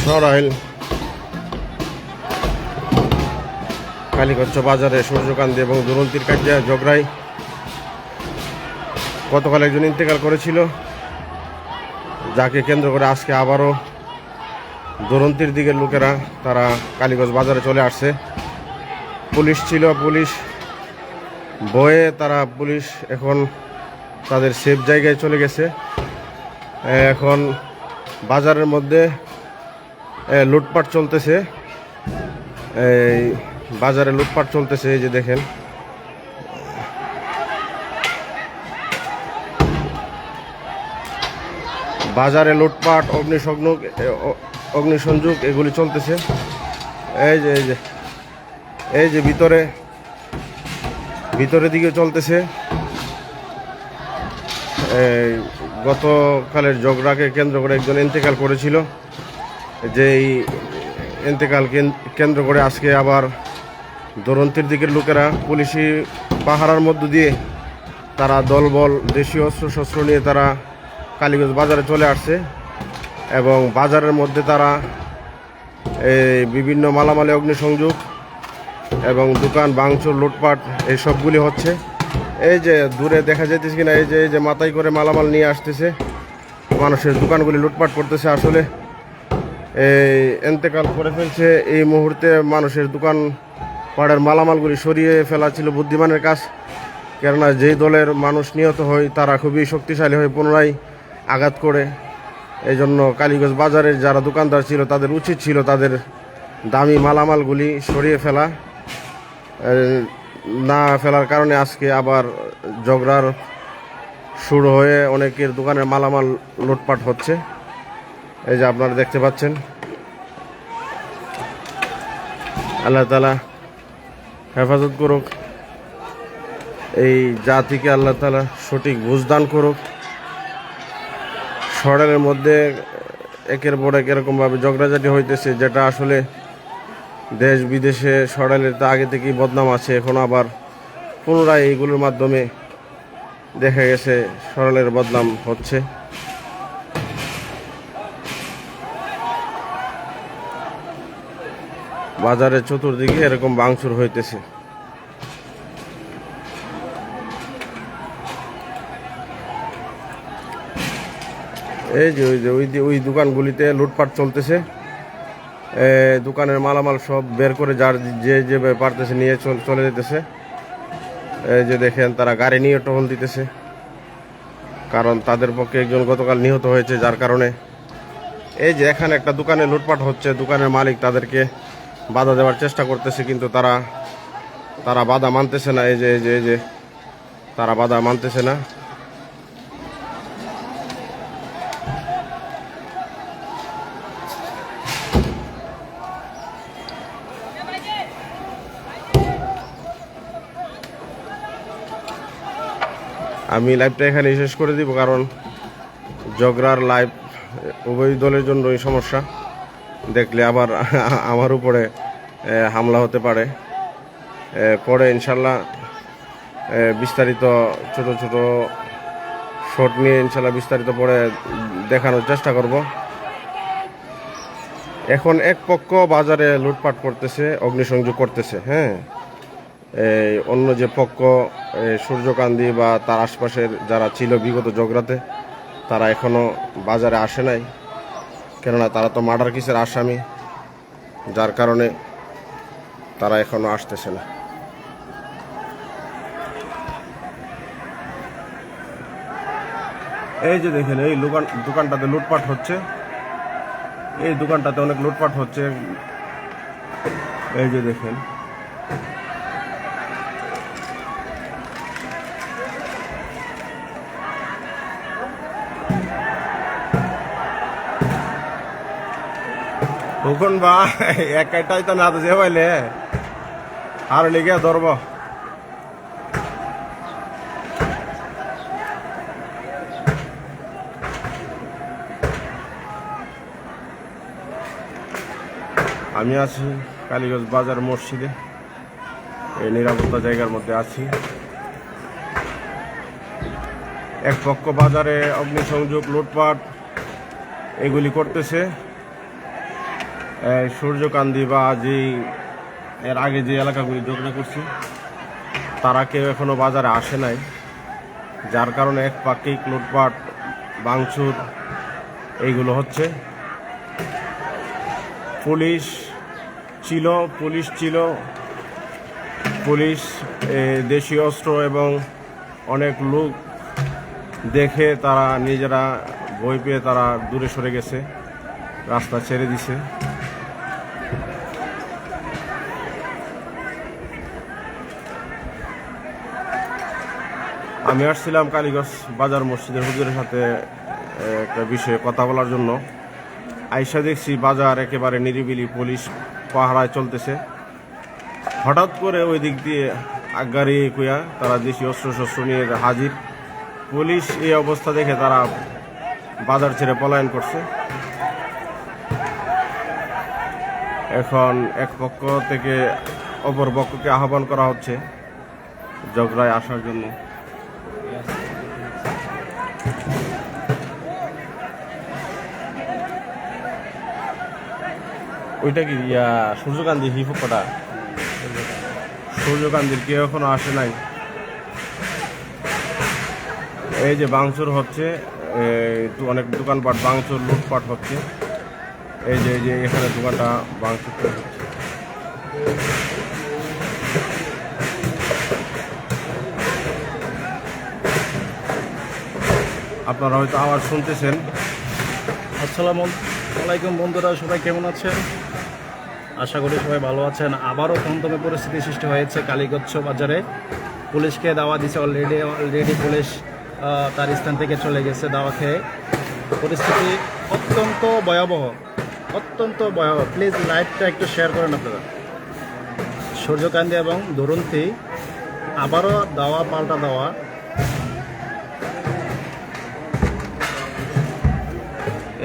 নড়াইল কালীগঞ্জ বাজারে সূর্যকান্তি এবং দুরন্তির কাজিয়া ঝগড়ায় গতকাল একজন ইন্তেকাল করেছিল, যাকে কেন্দ্র করে আজকে আবারও দুরন্তির দিকের লোকেরা তারা কালীগঞ্জ বাজারে চলে আসছে। পুলিশ ছিল, পুলিশ ভয়ে পুলিশ এখন তাদের সেফ জায়গায় চলে গেছে। এখন বাজারের মধ্যে লুটপাট চলতেছে, এই বাজারে লুটপাট চলতেছে। এই যে দেখেন, বাজারে লুটপাট, অগ্নিসংযোগ এগুলি চলতেছে। এই যে এই যে এই যে ভিতরের দিকে চলতেছে। এই গতকালের ঝগড়াকে কেন্দ্র করে একজন ইন্তেকাল করেছিল, যেই ইন্তেকাল কেন্দ্র করে আজকে আবার দুরন্তির দিকের লোকেরা পুলিশি পাহারার মধ্য দিয়ে তারা দলবল দেশীয় অস্ত্রশস্ত্র নিয়ে তারা কালীগঞ্জ বাজারে চলে আসছে এবং বাজারের মধ্যে তারা এই বিভিন্ন মালামালে অগ্নিসংযোগ এবং দোকান ভাঙচুর লুটপাট এই সবগুলি হচ্ছে। এই যে দূরে দেখা যাইতেছে কিনা, এই যে মাথায় করে মালামাল নিয়ে আসতেছে, মানুষের দোকানগুলি লুটপাট করতেছে। আসলে এই ইন্তেকাল করে ফেলছে, এই মুহূর্তে মানুষের দোকান পাড়ের মালামালগুলি সরিয়ে ফেলা ছিল বুদ্ধিমানের কাজ। কেননা যেই দলের মানুষ নিহত হয় তারা খুবই শক্তিশালী হয়ে পুনরায় আঘাত করে। এই জন্য কালীগঞ্জ বাজারের যারা দোকানদার ছিল তাদের উচিত ছিল তাদের দামি মালামালগুলি সরিয়ে ফেলা। না ফেলার কারণে আজকে আবার ঝগড়ার শুরু হয়ে অনেকের দোকানের মালামাল লুটপাট হচ্ছে। এই যে আপনারা দেখতে পাচ্ছেন। আল্লাহ তাআলা হেফাজত করুক, এই জাতিকে আল্লাহ তাআলা সঠিক বুঝদান করুক। সড়কের মধ্যে একের পর এক এরকমভাবে ঝগড়াঝাটি হইতেছে, যেটা আসলে দেশ বিদেশে সড়ালের তো আগে থেকেই বদনাম আছে। এখন আবার পুনরায় এইগুলোর মাধ্যমে দেখা গেছে সড়ালের বদনাম হচ্ছে। বাজারের চতুর্দিকে এরকম ভাঙচুর হইতেছে। এই যে ওই দোকানগুলিতে লুটপাট চলতেছে। দোকানের মালামাল সব বের করে যার যে পারতেছে নিয়ে চলে যেতেছে। এই যে দেখেন, তারা গাড়ি নিয়ে টহল দিতেছে, কারণ তাদের পক্ষে একজন গতকাল নিহত হয়েছে, যার কারণে এই যে এখানে একটা দোকানে লুটপাট হচ্ছে। দোকানের মালিক তাদেরকে বাধা দেওয়ার চেষ্টা করতেছে, কিন্তু তারা বাধা মানতেছে না। এই যে তারা বাধা মানতেছে না। আমি লাইভটা এখানে শেষ করে দিব, কারণ ঝগড়ার লাইভ উভয় দলের জন্যই সমস্যা। দেখলে আবার আমার উপরে হামলা হতে পারে। পরে ইনশাল্লাহ বিস্তারিত ছোট ছোট শট নিয়ে ইনশাল্লাহ বিস্তারিত পরে দেখানোর চেষ্টা করব। এখন এক পক্ষ বাজারে লুটপাট করতেছে, অগ্নিসংযোগ করতেছে। হ্যাঁ, অন্য যে পক্ষ সূর্যকান্তি বা তার আশপাশের যারা ছিল বিগত ঝগড়াতে, তারা এখনো বাজারে আসে নাই। কেননা তারা তো মার্ডার কেসের আসামি, যার কারণে তারা এখনো আসতেছে না। এই যে দেখেন, এই দোকানটাতে লুটপাট হচ্ছে। এই দোকানটাতে অনেক লুটপাট হচ্ছে। এই যে দেখেন, তখন বা একটাই তো না যে পাইলে আর লিগে ধরব। আমি আছি কালীগঞ্জ বাজার মসজিদে, এই নিরাপত্তা জায়গার মধ্যে আছি। এক পক্ষ বাজারে অগ্নিসংযোগ লুটপাট এগুলি করতেছে, সূর্যকান্দি বা যে এর আগে যে এলাকাগুলি ঝগড়া করছে তারা কেউ এখনো বাজারে আসে নাই, যার কারণে এক পাক্ষিক লুটপাট ভাঙচুর এইগুলো হচ্ছে। পুলিশ দেশীয় অস্ত্র এবং অনেক লোক দেখে তারা নিজেরা ভয় পেয়ে তারা দূরে সরে গেছে, রাস্তা ছেড়ে দিছে। আমি আসছিলাম কালীগঞ্জ বাজার মসজিদের হুজুরের সাথে একটা বিষয়ে কথা বলার জন্য। আইসা দেখছি বাজার একেবারে নিরিবিলি, পুলিশ পাহারায় চলতেছে। হঠাৎ করে ওই দিক দিয়ে আগারি কুয়া তারা দেশীয় অস্ত্র নিয়ে হাজির। পুলিশ এই অবস্থা দেখে তারা বাজার ছেড়ে পলায়ন করছে। এখন এক পক্ষ থেকে অপর পক্ষকে আহ্বান করা হচ্ছে ঝগড়ায় আসার জন্য। ওইটা কি সূর্যকান্তি হিপকটা? সূর্যকান্তির কেউ এখনো আসে নাই। এই যে ভাঙচুর হচ্ছে, অনেক দোকানপাট ভাঙচুর লুটপাট হচ্ছে। এই যে এখানে দোকানটা ভাঙচুর হচ্ছে। আপনারা হয়তো আওয়াজ শুনতেছেন। আসসালামু আলাইকুম বন্ধুরা, সবাই কেমন আছেন? আশা করি সবাই ভালো আছেন। আবারও থমথমে পরিস্থিতি সৃষ্টি হয়েছে কালীগঞ্জ বাজারে। পুলিশকে দাওয়া দিছে অলরেডি পুলিশ তার স্থান থেকে চলে গেছে দাওয়া খেয়ে। পরিস্থিতি অত্যন্ত ভয়াবহ। প্লিজ লাইভটা একটু শেয়ার করেন আপনারা। সূর্যকান্তি এবং দুরন্তী আবারও দাওয়া পাল্টা দেওয়া।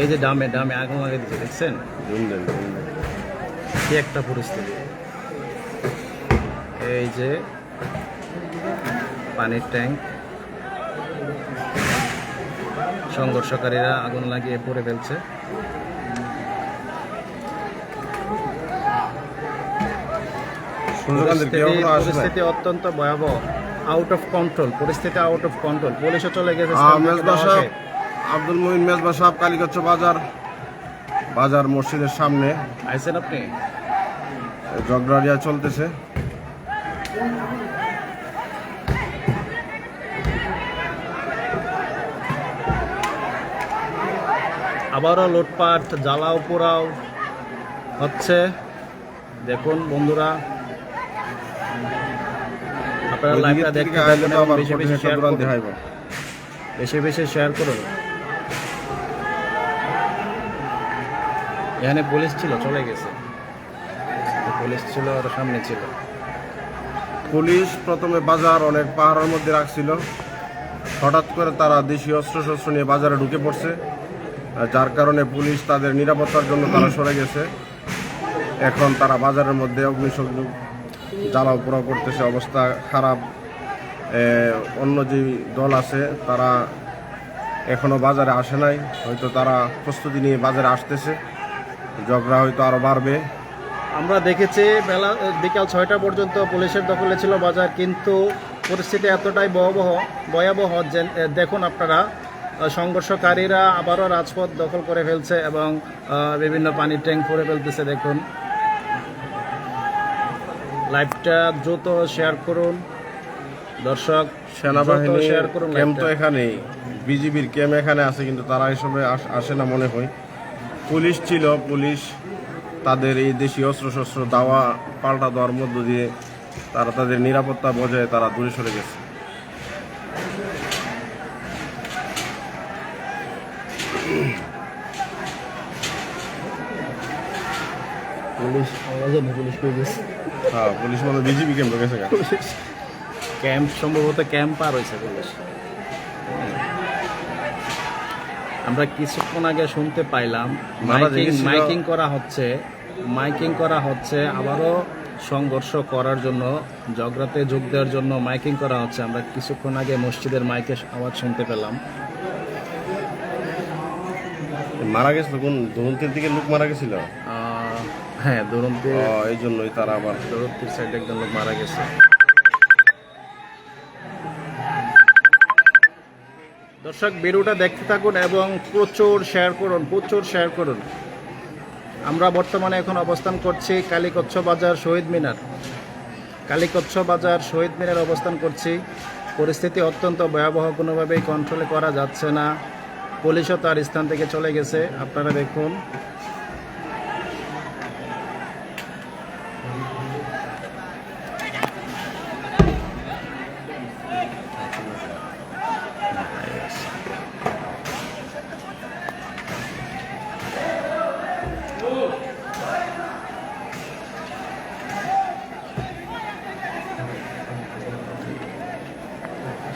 এই যে ডামে আগুন লাগিয়ে দিচ্ছে, দেখছেন কি একটা পরিস্থিতি। এই যে পানির ট্যাঙ্ক, সংঘর্ষকারীরা আগুন লাগিয়ে পুড়ে ফেলছে। পরিস্থিতি অত্যন্ত ভয়াবহ, আউট অফ কন্ট্রোল। পুলিশও চলে গেছে। আব্দুল মুহিন মেজবা সাহেব, কালীগঞ্জ বাজার মসজিদের সামনে আইছেন আপনি? ঝগড়া চলতেছে। আবারও লুটপাট, জ্বালাও পোড়াও হচ্ছে। দেখুন বন্ধুরা, আপনারা লাইভটা দেখতে থাকুন এবং বেশি বেশি শেয়ার করুন। এখানে পুলিশ ছিল, চলে গেছে। পুলিশ ছিল আর সামনে ছিল। পুলিশ প্রথমে বাজার অনেক পাহাড়ের মধ্যে রাখছিল। হঠাৎ করে তারা দেশীয় অস্ত্র নিয়ে বাজারে ঢুকে পড়ছে, যার কারণে পুলিশ তাদের নিরাপত্তার জন্য তারা সরে গেছে। এখন তারা বাজারের মধ্যে অগ্নিসংযোগ জ্বালাও পোড়াও করতেছে। অবস্থা খারাপ। অন্য যে দল আছে তারা এখনো বাজারে আসে নাই, হয়তো তারা প্রস্তুতি নিয়ে বাজারে আসতেছে। ঝগড়া হয়তো আরো বাড়বে। আমরা দেখেছি বিকাল 6টা পর্যন্ত পুলিশের দখলে ছিল বাজার, কিন্তু পরিস্থিতি এতটাই ভয়াবহ যে দেখুন আপনারা, সংঘর্ষকারীরা আবারও রাজপথ দখল করে ফেলছে এবং বিভিন্ন পানির ট্যাঙ্ক করে ফেলতেছে। দেখুন লাইভটা দ্রুত শেয়ার করুন দর্শক। সেনাবাহিনী শেয়ার করুন। ক্যাম্প তো এখানেই, বিজিবির ক্যাম্প এখানে আছে, কিন্তু তারা এসবে আসে না মনে হয়। পুলিশ তাদের এই দেশীয় অস্ত্র দাওয়া পাল্টা দেওয়ার মধ্য দিয়ে তারা তাদের নিরাপত্তা বজায় তারা দূরে সরে গেছে। পুলিশ মানে বিজিবি ক্যাম্প গেছে। সম্ভবত ক্যাম্প পার হয়েছে পুলিশ। আমরা কিছুক্ষণ আগে শুনতে পাইলাম মাইকিং করা হচ্ছে আবারও সংঘর্ষ করার জন্য, ঝগড়াতে যোগ দেওয়ার জন্য মাইকিং করা হচ্ছে। আমরা কিছুক্ষণ আগে মসজিদের মাইকের আওয়াজ শুনতে পেলাম। মারা গেছিল কোন দুরন্তের দিকে লোক মারা গেছিল? হ্যাঁ, দুরন্তি এই জন্যই তারা আবার দুরন্তির সাইডে একজন লোক মারা গেছে। দর্শক, ভিডিওটা দেখতে থাকুন এবং প্রচুর শেয়ার করুন। আমরা বর্তমানে এখন অবস্থান করছি কালীকচ্ছ বাজার শহীদ মিনার অবস্থান করছি। পরিস্থিতি অত্যন্ত ভয়াবহ, কোনোভাবেই কন্ট্রোলে করা যাচ্ছে না। পুলিশও তার স্থান থেকে চলে গেছে, আপনারা দেখুন।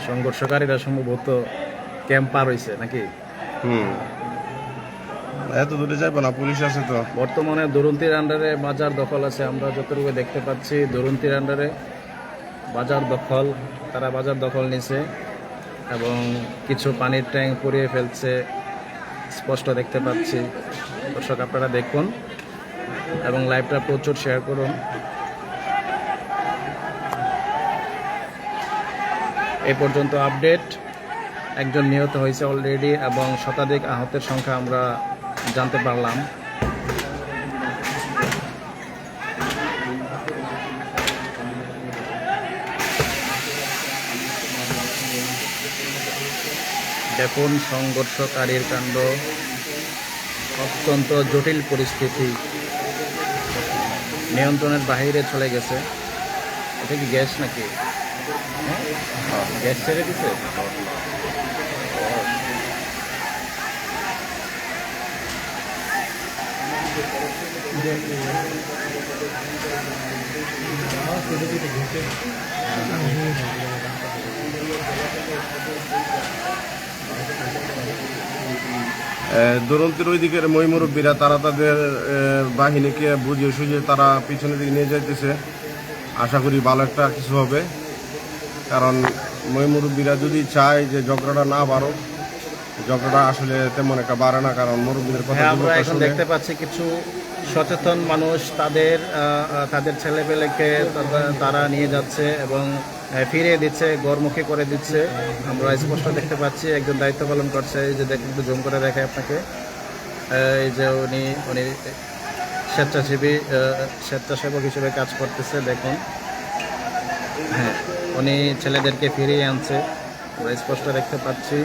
সংঘর্ষকারীরা সম্ভবত ক্যাম্প পার হয়েছে নাকি? এত দূরে যাইবো না, পুলিশ আছে তো। বর্তমানে দুরন্তির আন্ডারে বাজার দখল আছে, আমরা যতটুকু দেখতে পাচ্ছি দুরন্তির আন্ডারে বাজার দখল, তারা বাজার দখল নিছে এবং কিছু পানির ট্যাঙ্ক পুড়িয়ে ফেলছে, স্পষ্ট দেখতে পাচ্ছি। দর্শক, আপনারা দেখুন এবং লাইভটা প্রচুর শেয়ার করুন। এই পর্যন্ত আপডেট, একজন নিহত হয়েছে অলরেডি এবং শতাধিক আহতের সংখ্যা আমরা জানতে পারলাম। দেখুন সংঘর্ষকারীর কাণ্ড, অত্যন্ত জটিল পরিস্থিতি, নিয়ন্ত্রণের বাইরে চলে গেছে। এটা কি গ্যাস নাকি? গ্যাস ছেড়ে দিছে। দুরন্তির ওই দিকের মই মুরব্বীরা তারা তাদের বাহিনীকে বুঝিয়ে সুঝিয়ে তারা পিছনের দিকে নিয়ে যাইতেছে। আশা করি ভালো একটা কিছু হবে, কারণ মই মুরব্বীরা যদি চায় যে ঝগড়াটা না বাড়ুক, ঝগড়াটা আসলে তেমন একটা বাড়ে না, কারণ মুরব্বীদের কথা আমরা এখন দেখতে পাচ্ছি কিছু সচেতন মানুষ তাদের ছেলেপেলেকে তারা নিয়ে যাচ্ছে এবং ফিরিয়ে দিচ্ছে, গড়মুখী করে দিচ্ছে। আমরা স্পষ্ট দেখতে পাচ্ছি একজন দায়িত্ব পালন করছে। এই যে দেখুন, একটু জুম করে দেখায় আপনাকে। এই যে উনি স্বেচ্ছাসেবক হিসেবে কাজ করতেছে, দেখুন। হ্যাঁ, উনি ছেলেদেরকে ফিরিয়ে আনছে, আমরা স্পষ্ট দেখতে পাচ্ছি।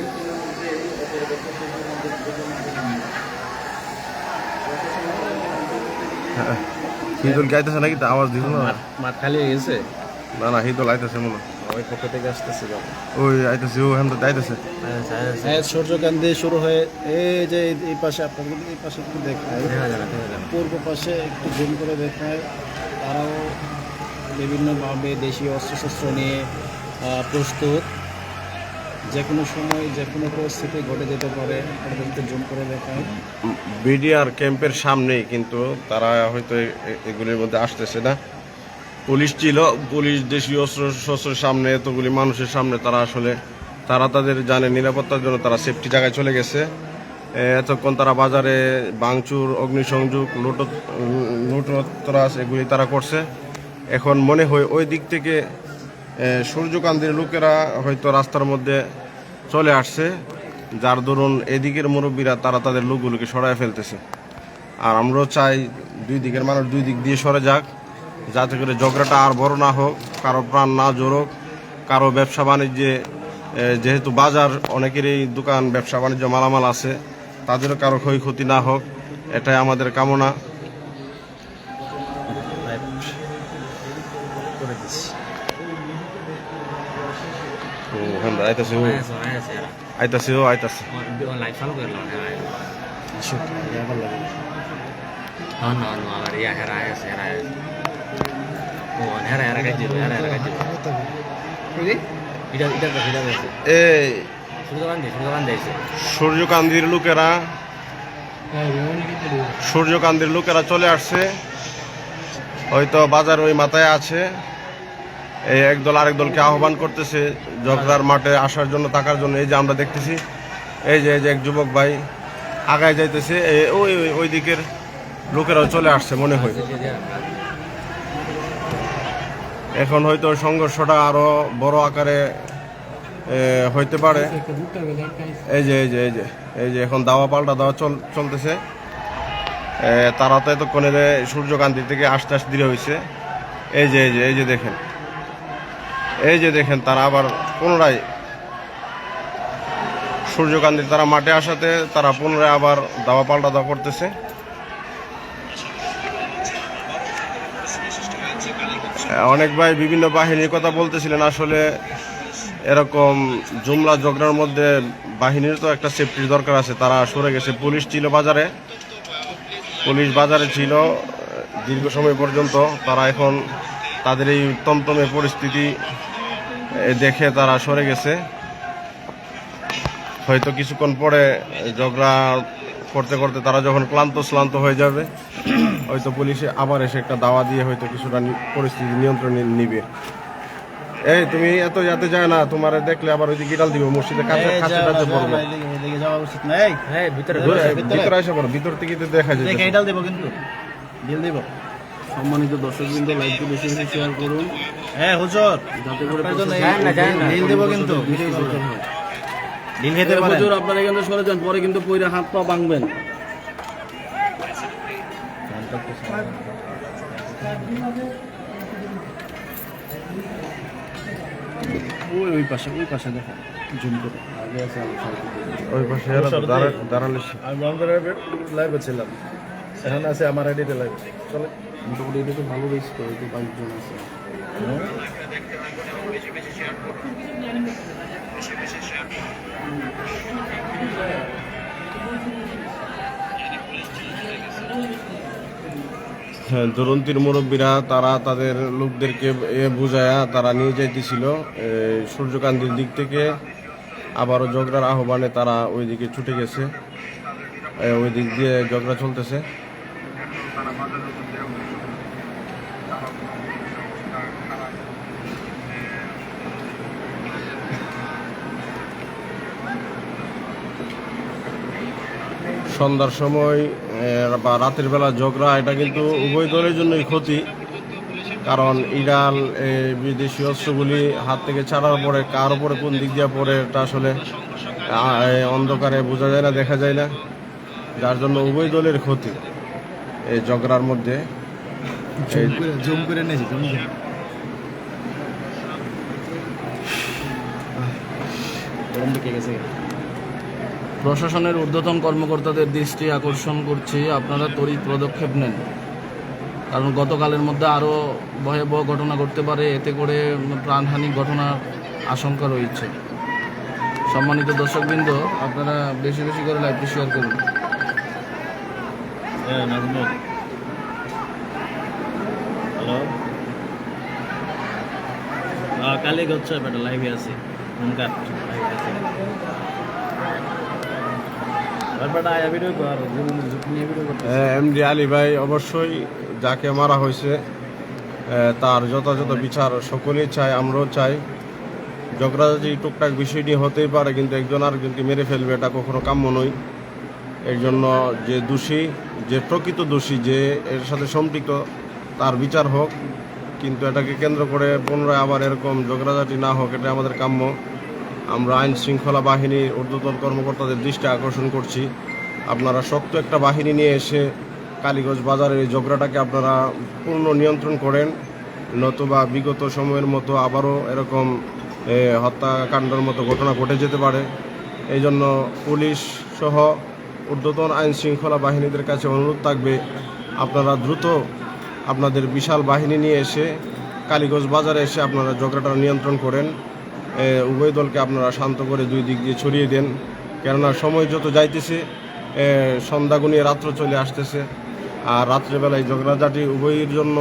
হিদুল গাইতেছে নাকি? আওয়াজ দিল না, মাঠ খালি হয়ে গেছে। না হিদুল আইতেছে মনে, ওই পক্ষ থেকে আসতেছে। ওই আইতেছে, ও হ্যাঁ আইতেছে। সূর্যকান্তি শুরু হয়ে এই যে এই পাশে, আপনাদের এই পাশে একটু দেখায়, পূর্ব পাশে একটু জুম করে দেখায়। তারাও বিভিন্নভাবে দেশীয় অস্ত্রশস্ত্র নিয়ে প্রস্তুত, যে কোনো সময় যে কোনো পরিস্থিতি ঘটে যেতে পারে। আপনাদেরকে জুম করে দেখায়। বিডিআর ক্যাম্পের সামনেই, কিন্তু তারা হয়তো এগুলির মধ্যে আসতেছে না। পুলিশ ছিল, পুলিশ দেশীয় অস্ত্রের সামনে, এতগুলি মানুষের সামনে তারা তাদের জানে নিরাপত্তার জন্য তারা সেফটি জায়গায় চলে গেছে। এতক্ষণ তারা বাজারে ভাঙচুর, অগ্নিসংযোগ, লুটতরাজ এগুলি তারা করছে। এখন মনে হয় ওই দিক থেকে সূর্যকান্তির লোকেরা হয়তো রাস্তার মধ্যে চলে আসছে, যার দরুন এদিকের মুরব্বীরা তারা তাদের লোকগুলোকে সরায় ফেলতেছে। আর আমরাও চাই দুই দিকের মানুষ দুই দিক দিয়ে সরে যাক, যাতে করে ঝগড়াটা আর বড় না হোক, কারো প্রাণ না জড়ুক, কারো ব্যবসা বাণিজ্যে, যেহেতু বাজার অনেকেরই দোকান ব্যবসা বাণিজ্য মালামাল আছে, তাদেরও কারো ক্ষয়ক্ষতি না হোক, এটাই আমাদের কামনা। আইতাছে সূর্যকান্তির লোকেরা চলে আসছে, হয়তো বাজার ওই মাথায় আছে। এই একদল আরেক দলকে আহ্বান করতেছে ঝগড়ার মাঠে আসার জন্য, থাকার জন্য। এই যে আমরা দেখতেছি, এই যে এক যুবক ভাই আগায় যাইতেছে, ওই দিকের লোকেরাও চলে আসছে মনে হয়। এখন হয়তো সংঘর্ষটা আরো বড় আকারে হইতে পারে। এই যে এখন দাওয়া পাল্টা দাওয়া চলতেছে। তারা তো এতক্ষণে সূর্যকান্তি থেকে আস্তে আস্তে ধীরে হয়েছে। এই যে দেখেন তারা আবার পুনরায় সূর্যকান্তি তারা মাঠে আসাতে তারা পুনরায় আবার দাওয়া পাল্টা দাওয়া করতেছে। অনেক ভাই বিভিন্ন বাহিনীর কথা বলতেছিলেন। আসলে এরকম জুমলা ঝগড়ার মধ্যে বাহিনীর তো একটা সেফটির দরকার আছে। তারা সরে গেছে। পুলিশ ছিল বাজারে ছিল দীর্ঘ সময় পর্যন্ত। তারা এখন তাদের এই তমতমে পরিস্থিতি দেখে তারা সরে গেছে। হয়তো কিছুক্ষণ পরে ঝগড়া করতে করতে তারা যখন ক্লান্ত হয়ে যাবে, হয়তো পুলিশে আবার এসে একটা দাওয়া দিয়ে হয়তো কিছুটা পরিস্থিতি নিয়ন্ত্রণে নিবে। এই তুমি এত যাতে যায় না, তোমার দেখলে আবার ওইদিকে গিটাল দিবে মসজিদে কাছে পড়বে। ভিতরে এসে পড়ো, ভিতর থেকে তো দেখা যায়। সম্মানিত দর্শকবৃন্দ, লাইভটি বেশি বেশি শেয়ার করুন। হ্যাঁ হুজুর, যাতে করে ডিল দেব কিন্তু ডিল খেতে পারেন। হুজুর আপনারা এখান থেকে সরে যান, পরে কিন্তু পয়রা হাত পা ভাঙবেন। ওই পাশে দেখো, জুম করে আগে আছে। ওই পাশে দাঁড়ালে আমি লাইভে ছিলাম, এখন আছে আমার আইডিতে লাইভ চলে। মোটামুটি এটা তো ভালো বেশি তো, 22 জন আছে। দুরন্তির মুরব্বীরা তারা তাদের লোকদেরকে বুঝায়া তারা নিয়ে যাইতেছিল সূর্যকান্তির দিক থেকে। আবারও ঝগড়ার আহ্বানে তারা ওইদিকে ছুটে গেছে। ওই দিক দিয়ে ঝগড়া চলতেছে। সন্ধ্যার সময় বা রাতের বেলা ঝগড়া, এটা কিন্তু উভয় দলের জন্যই ক্ষতি। কারণ ইরান বিদেশি অস্ত্রগুলি হাত থেকে ছাড়ার পরে কার উপরে কোন দিক দিয়ে পড়ে এটা আসলে অন্ধকারে বোঝা যায় না, দেখা যায় না, যার জন্য উভয় দলের ক্ষতি এই ঝগড়ার মধ্যে। প্রশাসনের ঊর্ধ্বতন কর্মকর্তাদের দৃষ্টি আকর্ষণ করছি, আপনারা তড়িৎ পদক্ষেপ নেন। কারণ গতকালের মধ্যে আরও ভয়াবহ ঘটনা ঘটতে পারে, এতে করে প্রাণহানি ঘটনার আশঙ্কা রয়েছে। সম্মানিত দর্শকবৃন্দ, আপনারা বেশি বেশি করে লাইভটি শেয়ার করুন। হ্যালো, কালে হচ্ছে বেটা লাইভে আছে। এমডি আলী ভাই অবশ্যই যাকে মারা হয়েছে তার যথাযথ বিচার সকলেই চায়, আমরাও চাই। ঝগড়াঝাটি টুকটাক বিষয়টি হতেই পারে, কিন্তু একজন আরেকজনকে মেরে ফেলবে এটা কখনো কাম্য নয়। এর জন্য যে দোষী, যে প্রকৃত দোষী, যে এর সাথে সম্পৃক্ত, তার বিচার হোক। কিন্তু এটাকে কেন্দ্র করে পুনরায় আবার এরকম ঝগড়াঝাটি না হোক, এটা আমাদের কাম্য। আমরা আইন শৃঙ্খলা বাহিনীর ঊর্ধ্বতন কর্মকর্তাদের দৃষ্টি আকর্ষণ করছি, আপনারা শক্ত একটা বাহিনী নিয়ে এসে কালীগঞ্জ বাজারের এই ঝগড়াটাকে আপনারা পূর্ণ নিয়ন্ত্রণ করেন, নতুবা বিগত সময়ের মতো আবারও এরকম হত্যাকাণ্ডের মতো ঘটনা ঘটে যেতে পারে। এই জন্য পুলিশ সহ ঊর্ধ্বতন আইন শৃঙ্খলা বাহিনীদের কাছে অনুরোধ থাকবে, আপনারা দ্রুত আপনাদের বিশাল বাহিনী নিয়ে এসে কালীগঞ্জ বাজারে এসে আপনারা ঝগড়াটা নিয়ন্ত্রণ করেন। উভয় দলকে আপনারা শান্ত করে দুই দিক দিয়ে ছড়িয়ে দেন। কেননা সময় যত যাইতেছে, সন্ধ্যা গুনিয়ে রাত্র চলে আসতেছে। আর রাত্রেবেলায় ঝগড়াঝাটি উভয়ের জন্য,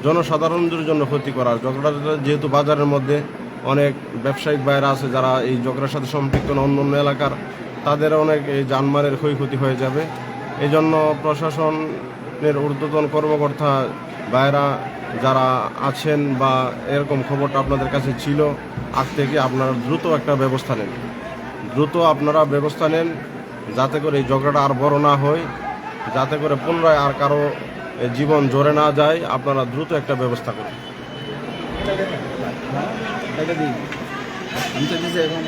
জনসাধারণদের জন্য ক্ষতি করার। ঝগড়াটা যেহেতু বাজারের মধ্যে অনেক ব্যবসায়িক বাইরে আছে যারা এই ঝগড়ার সাথে সম্পৃক্ত না, অন্য অন্য এলাকার, তাদের অনেক এই জানমালের ক্ষয়ক্ষতি হয়ে যাবে। এই জন্য প্রশাসনের ঊর্ধ্বতন কর্মকর্তা বাইরা যারা আছেন বা এরকম খবরটা আপনাদের কাছে ছিল আজ থেকে, আপনারা দ্রুত একটা ব্যবস্থা নেন, যাতে করে এই ঝগড়াটা আর বড় না হয়। যাতে করে পুনরায় আর কারো জীবন ঝরে না যায়। আপনারা দ্রুত একটা ব্যবস্থা করুন। এটা দিই আমি তো দিছি এখন